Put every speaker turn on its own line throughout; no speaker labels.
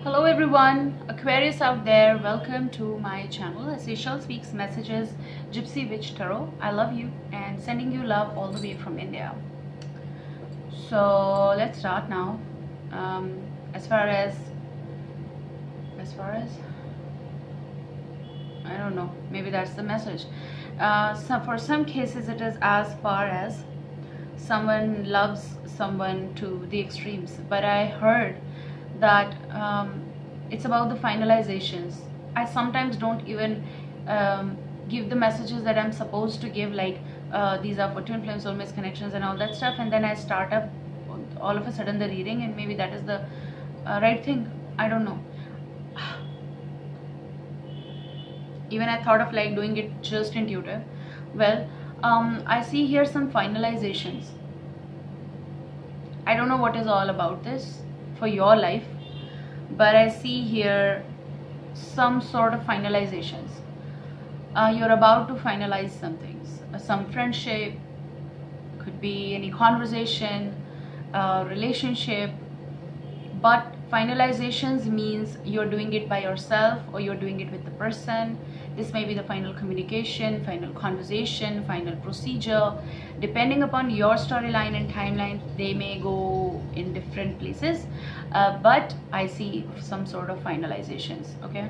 Hello everyone, Aquarius out there, welcome to my channel, Seychelles Speaks Messages, Gypsy Witch Tarot. I love you and sending you love all the way from India. So let's start now. As far as I don't know, maybe that's the message. So for some cases it is as far as someone loves someone to the extremes, but I heard that it's about the finalizations. I sometimes don't even give the messages that I'm supposed to give, like these are for twin flame soulmates connections and all that stuff, and then I start up all of a sudden the reading, and maybe that is the right thing. I don't know. Even I thought of like doing it just intuitive. Well, I see here some finalizations. I don't know what is all about this for your life, but I see here some sort of finalizations. You're about to finalize some things, some friendship, could be any conversation, relationship, but finalizations means you're doing it by yourself or you're doing it with the person. This may be the final communication, final conversation, final procedure. Depending upon your storyline and timeline, they may go in different places, but I see some sort of finalizations. Okay,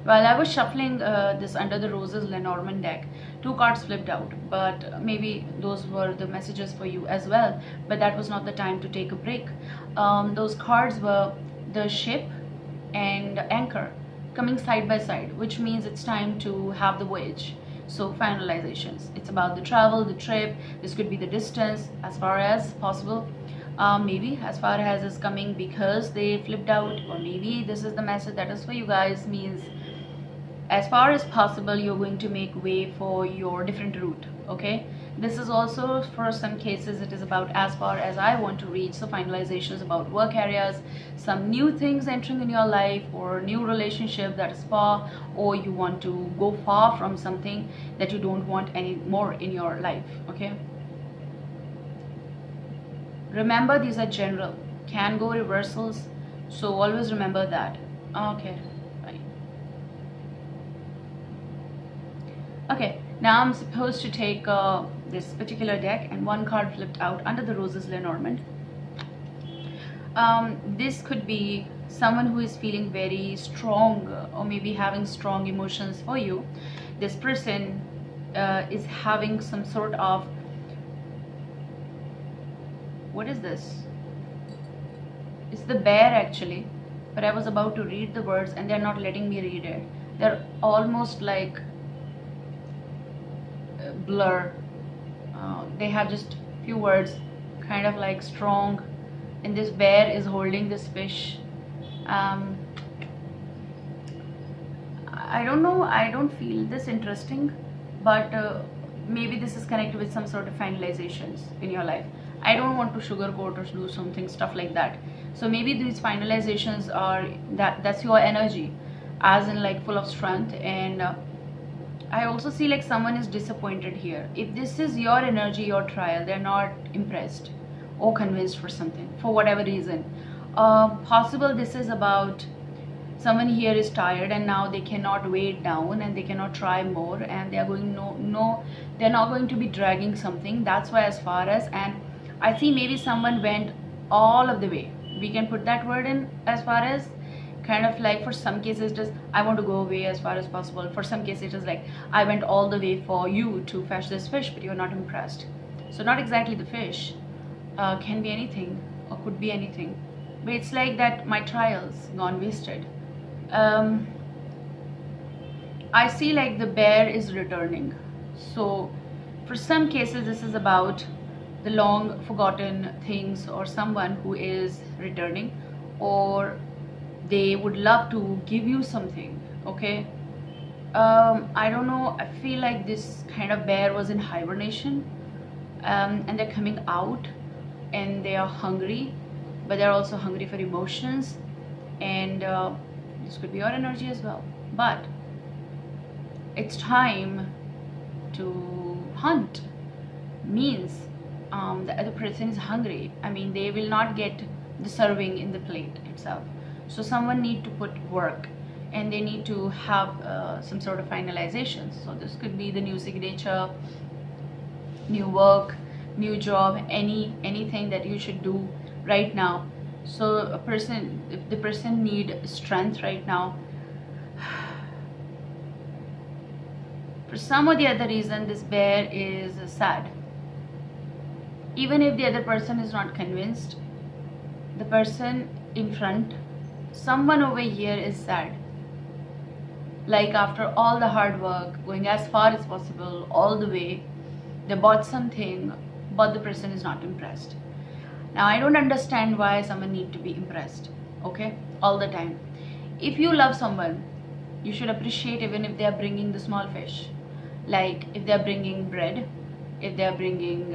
while I was shuffling this Under the Roses Lenormand deck, two cards flipped out, but maybe those were the messages for you as well, but that was not the time to take a break. Those cards were the ship and anchor coming side by side, which means it's time to have the voyage. So finalizations, it's about the travel, the trip. This could be the distance as far as possible, maybe as far as is coming because they flipped out, or maybe this is the message that is for you guys, means as far as possible you're going to make way for your different route. Okay, this is also for some cases it is about as far as I want to reach. So finalizations about work areas, some new things entering in your life, or new relationship that is far, or you want to go far from something that you don't want anymore in your life. Okay, remember these are general, can go reversals, so always remember that. Okay, fine. Okay, now I'm supposed to take this particular deck, and one card flipped out, Under the Roses Lenormand. This could be someone who is feeling very strong, or maybe having strong emotions for you. This person is having some sort of, what is this? It's the bear actually, but I was about to read the words and they're not letting me read it. They're almost like blur. They have just few words, kind of like strong, and this bear is holding this fish. I don't know, I don't feel this interesting, but maybe this is connected with some sort of finalizations in your life. I don't want to sugarcoat or do something stuff like that. So maybe these finalizations are that's your energy, as in like full of strength. And I also see like someone is disappointed here. If this is your energy, your trial, they're not impressed or convinced for something, for whatever reason. Possible this is about someone here is tired and now they cannot weigh it down and they cannot try more, and they are going they're not going to be dragging something. That's why as far as, and I see maybe someone went all of the way. We can put that word in, as far as kind of like, for some cases just I want to go away as far as possible. For some cases it is like I went all the way for you to fetch this fish, but you're not impressed. So not exactly the fish, can be anything or could be anything, but it's like that my trials gone wasted. I see like the bear is returning. So for some cases this is about the long forgotten things, or someone who is returning, or they would love to give you something. Okay, I don't know, I feel like this kind of bear was in hibernation, and they're coming out and they are hungry, but they're also hungry for emotions. And this could be your energy as well, but it's time to hunt. Means the other person is hungry. I mean, they will not get serving in the plate itself. So someone need to put work, and they need to have some sort of finalization. So this could be the new signature, new work, new job, anything that you should do right now. So if the person need strength right now, for some or the other reason, this bear is sad. Even if the other person is not convinced, the person in front, someone over here is sad. Like after all the hard work, going as far as possible, all the way, they bought something, but the person is not impressed. Now I don't understand why someone need to be impressed, okay, all the time. If you love someone, you should appreciate even if they are bringing the small fish. Like if they are bringing bread, if they are bringing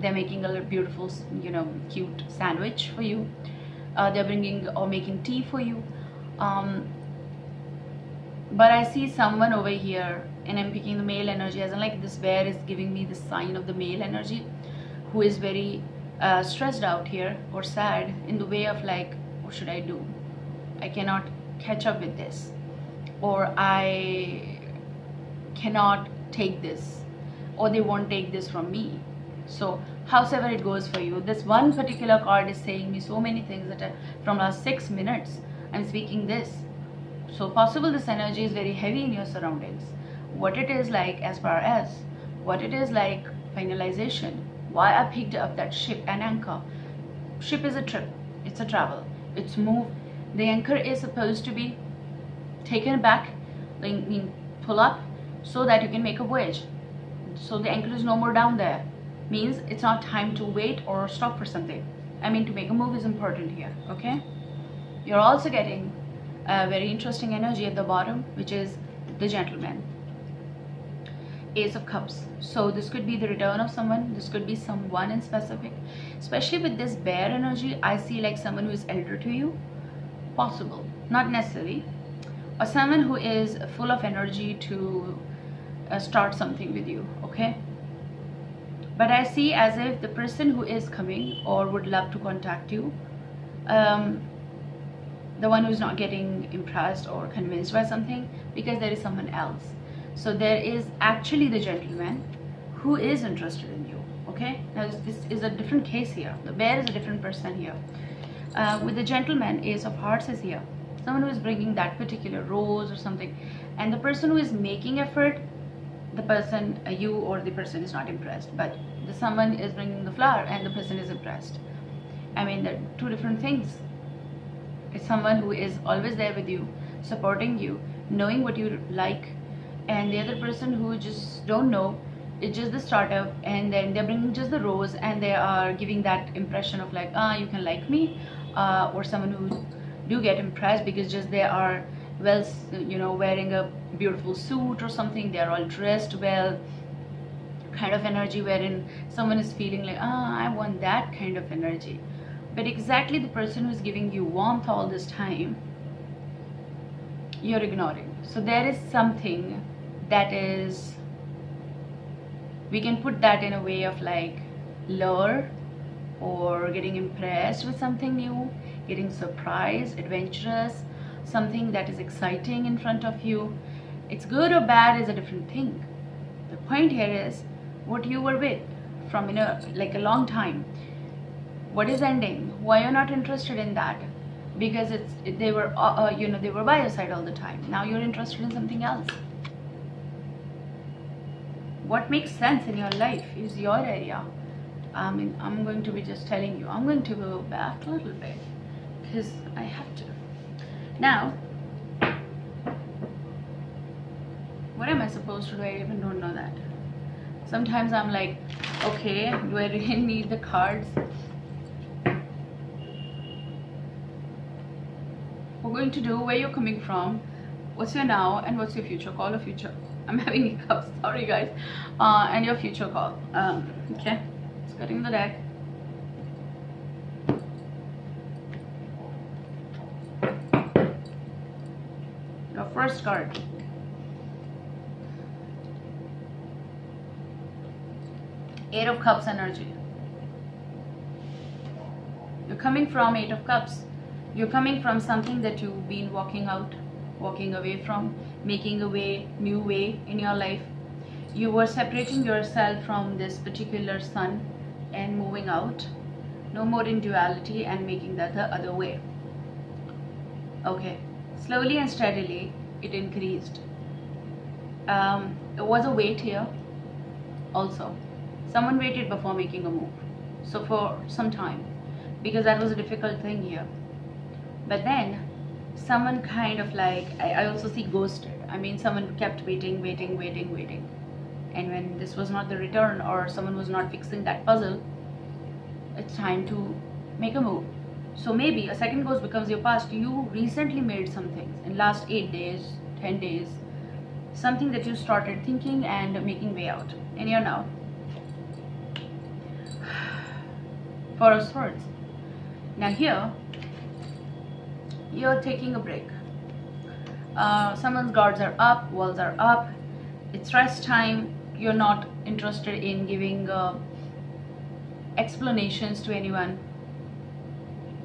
they're making a beautiful, you know, cute sandwich for you, they're bringing or making tea for you, but I see someone over here, and I'm picking the male energy, as in like this bear is giving me the sign of the male energy, who is very stressed out here or sad, in the way of like, what should I do? I cannot catch up with this, or I cannot take this, or they won't take this from me. So howsoever it goes for you, this one particular card is saying me so many things that from last 6 minutes I'm speaking this. So possible this energy is very heavy in your surroundings. What it is like, as far as what it is like finalization, why I picked up that ship and anchor. Ship is a trip, it's a travel, it's move. The anchor is supposed to be taken back, like pull up, so that you can make a voyage. So the anchor is no more down there, means it's not time to wait or stop for something. I mean, to make a move is important here, okay? You're also getting a very interesting energy at the bottom, which is the gentleman, Ace of Cups. So this could be the return of someone, this could be someone in specific. Especially with this bear energy, I see like someone who is elder to you, possible, not necessarily, or someone who is full of energy to start something with you, okay? But I see as if the person who is coming or would love to contact you, the one who's not getting impressed or convinced by something, because there is someone else. So there is actually the gentleman who is interested in you, okay? Now this is a different case here. The bear is a different person here. With the gentleman, Ace of Hearts is here. Someone who is bringing that particular rose or something, and the person who is making effort, the person, you or the person is not impressed, but the someone is bringing the flower and the person is impressed. I mean, they're two different things. It's someone who is always there with you, supporting you, knowing what you like, and the other person who just don't know, it's just the startup, and then they're bringing just the rose, and they are giving that impression of like, you can like me, or someone who do get impressed because just they are well, you know, wearing a beautiful suit or something, they are all dressed well, kind of energy wherein someone is feeling like, I want that kind of energy. But exactly the person who is giving you warmth all this time, you're ignoring. So there is something that is, we can put that in a way of like lure, or getting impressed with something new, getting surprised, adventurous, something that is exciting in front of you. It's good or bad is a different thing. The point here is what you were with from like a long time. What is ending? Why you're not interested in that? Because they were they were by your side all the time. Now you're interested in something else. What makes sense in your life is your area. I mean, I'm going to be just telling you. I'm going to go back a little bit because I have to. Now, what am I supposed to do? I even don't know that. Sometimes I'm like, okay, do I really need the cards? We're going to do where you're coming from, what's your now, and what's your future call or future. I'm having hiccups, sorry guys. And your future call. Okay, let's get in the deck. Your first card. Eight of Cups energy. Your coming from 8 of Cups. You're coming from something that you've been walking away from, making a new way in your life. You were separating yourself from this particular sun and moving out. No more in duality and making that the other way. Okay, slowly and steadily it increased. There was a wait here also. Someone waited before making a move. So for some time, because that was a difficult thing here. But then someone kind of like, I also see ghosted. I mean, someone kept waiting. And when this was not the return, or someone was not fixing that puzzle, it's time to make a move. So maybe a second ghost becomes your past. You recently made something in last 8 days, 10 days, something that you started thinking and making way out. And you're now Four of Swords. Now here, you're taking a break. Someone's guards are up, walls are up. It's rest time. You're not interested in giving explanations to anyone.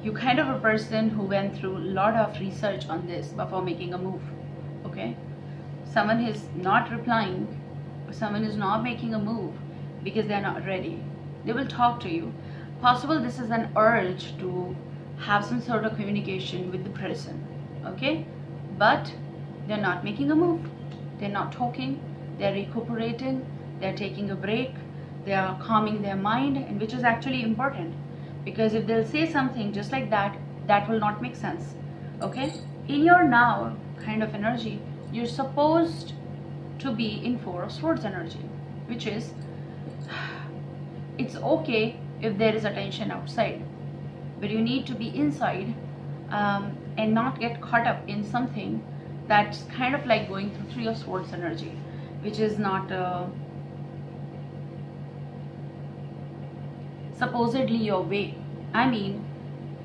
You're kind of a person who went through a lot of research on this before making a move. Okay? Someone is not replying, someone is not making a move because they're not ready. They will talk to you. Possible this is an urge to have some sort of communication with the person. Okay? But they're not making a move. They're not talking. They're recuperating. They're taking a break. They are calming their mind, and which is actually important, because if they'll say something just like that, that will not make sense. Okay? In your now kind of energy, you're supposed to be in Four of Swords energy, which is, it's okay if there is attention outside, but you need to be inside and not get caught up in something that's kind of like going through Three of Swords energy, which is not supposedly your way. I mean,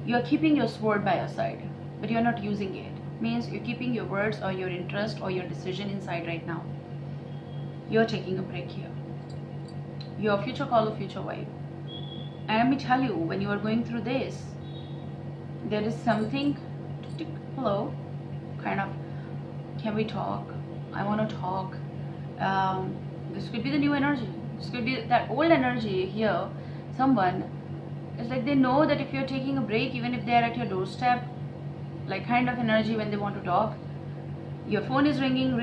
you're keeping your sword by your side, but you're not using it. Means you're keeping your words or your interest or your decision inside right now. You're taking a break here. Your future caller, future wife. And let me tell you, when you are going through this, there is something, hello, kind of, can we talk? I want to talk. This could be the new energy. This could be that old energy here. Someone, it's like they know that if you're taking a break, even if they're at your doorstep, like kind of energy when they want to talk, your phone is ringing.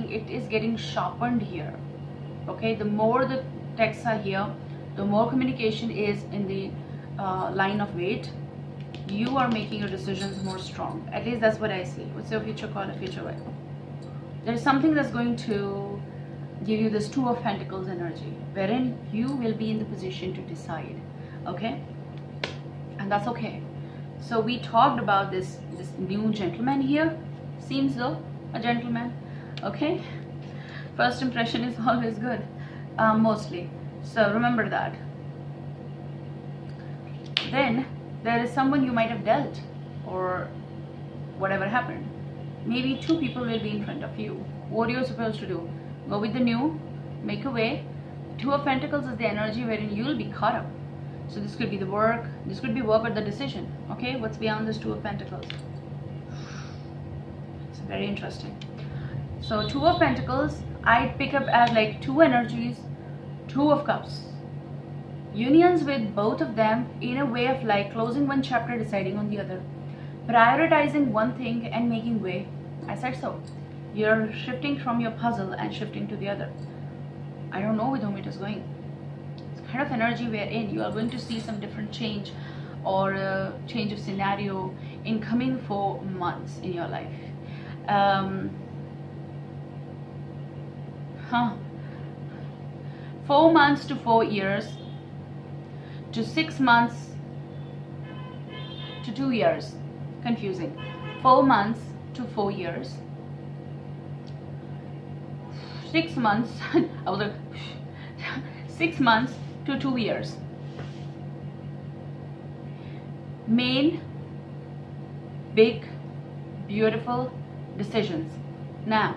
It is getting sharpened here. Okay, the more the texts are here, the more communication is in the line of wait. You are making your decisions more strong. At least that's what I see. What's your future caller, future wife? There's something that's going to give you this Two of Pentacles energy, wherein you will be in the position to decide. Okay, and that's okay. So we talked about this new gentleman here. Seems though a gentleman. Okay, first impression is always good, mostly. So remember that. Then there is someone you might have dealt, or whatever happened. Maybe two people will be in front of you. What are you supposed to do? Go with the new, make a way. Two of Pentacles is the energy wherein you will be caught up. So this could be the work, this could be work or the decision. Okay, what's beyond this Two of Pentacles? It's very interesting. So Two of Pentacles, I pick up as like two energies, Two of Cups. Unions with both of them in a way of like closing one chapter, deciding on the other. Prioritizing one thing and making way. I said so. You're shifting from your puzzle and shifting to the other. I don't know with whom it is going. It's kind of energy wherein you are going to see some different change or a change of scenario in coming 4 months in your life. 4 months to 4 years to 6 months to 2 years. Confusing. 4 months to 4 years. 6 months. I was like 6 months to 2 years. Main, big, beautiful decisions. Now,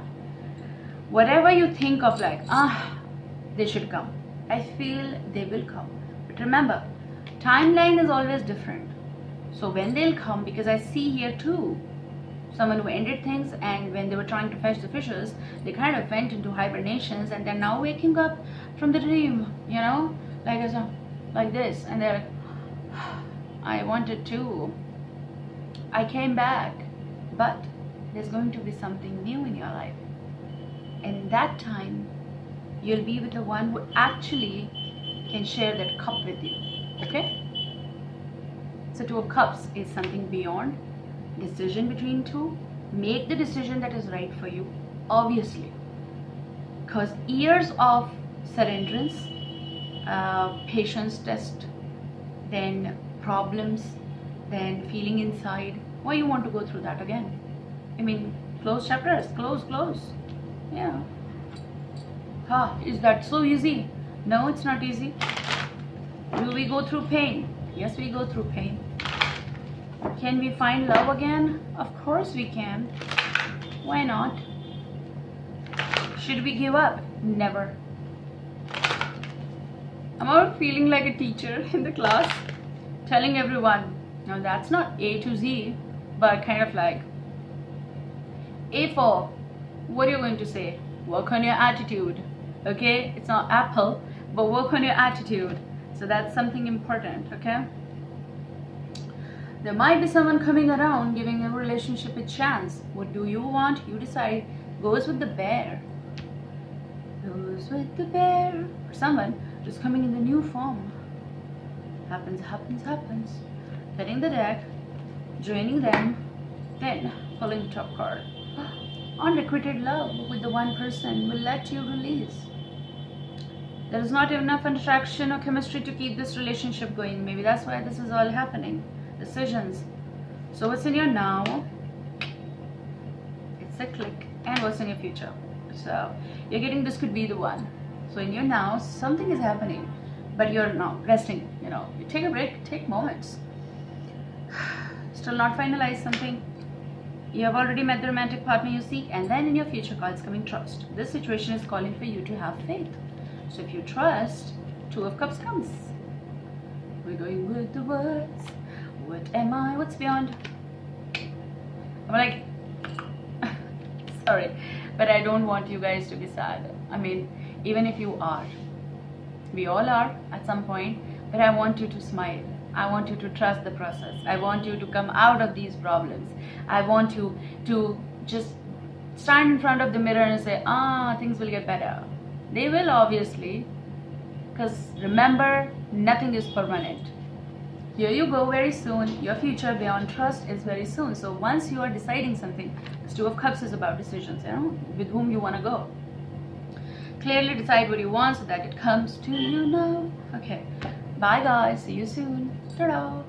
whatever you think of like, they should come. I feel they will come. But remember, Timeline is always different. So when they'll come, because I see here too someone who ended things, and when they were trying to fetch the fishes, they kind of went into hibernations, and they're now waking up from the dream, you know, like this, and they're like, I wanted to, I came back, but there's going to be something new in your life, and that time you'll be with the one who actually can share that cup with you. Okay, so Two of Cups is something beyond decision between two. Make the decision that is right for you, obviously, because years of surrenderance, patience test, then problems, then feeling inside, why you want to go through that again? I mean, close chapters, close. Yeah. Is that so easy? No, it's not easy. Do we go through pain? Yes, we go through pain. Can we find love again? Of course we can. Why not? Should we give up? Never. I'm all feeling like a teacher in the class, telling everyone, no, that's not A to Z, but kind of like, A for, what are you going to say? Work on your attitude. Okay, it's not apple, but work on your attitude. So that's something important. Okay, there might be someone coming around giving a relationship a chance. What do you want? You decide. Goes with the bear. Goes with the bear. Or someone just coming in the new form. Happens. Petting the deck, joining them, then pulling the top card. Unrequited love with the one person will let you release. There is not enough attraction or chemistry to keep this relationship going. Maybe that's why this is all happening. Decisions. So what's in your now? It's a click. And what's in your future? So you're getting this could be the one. So in your now, something is happening, but you're now resting. You know, you take a break, take moments. Still not finalized something. You have already met the romantic partner you seek, and then in your future cards coming trust. This situation is calling for you to have faith. So if you trust, Two of Cups comes. We're going with the words. What am I? What's beyond? I'm like, sorry, but I don't want you guys to be sad. I mean, even if you are, we all are at some point, but I want you to smile. I want you to trust the process. I want you to come out of these problems. I want you to just stand in front of the mirror and say, things will get better. They will, obviously, because remember, nothing is permanent. Here you go very soon. Your future beyond trust is very soon. So once you are deciding something, this Two of Cups is about decisions, you know, with whom you want to go. Clearly decide what you want so that it comes to you now. Okay. Bye guys. See you soon. Ta-da.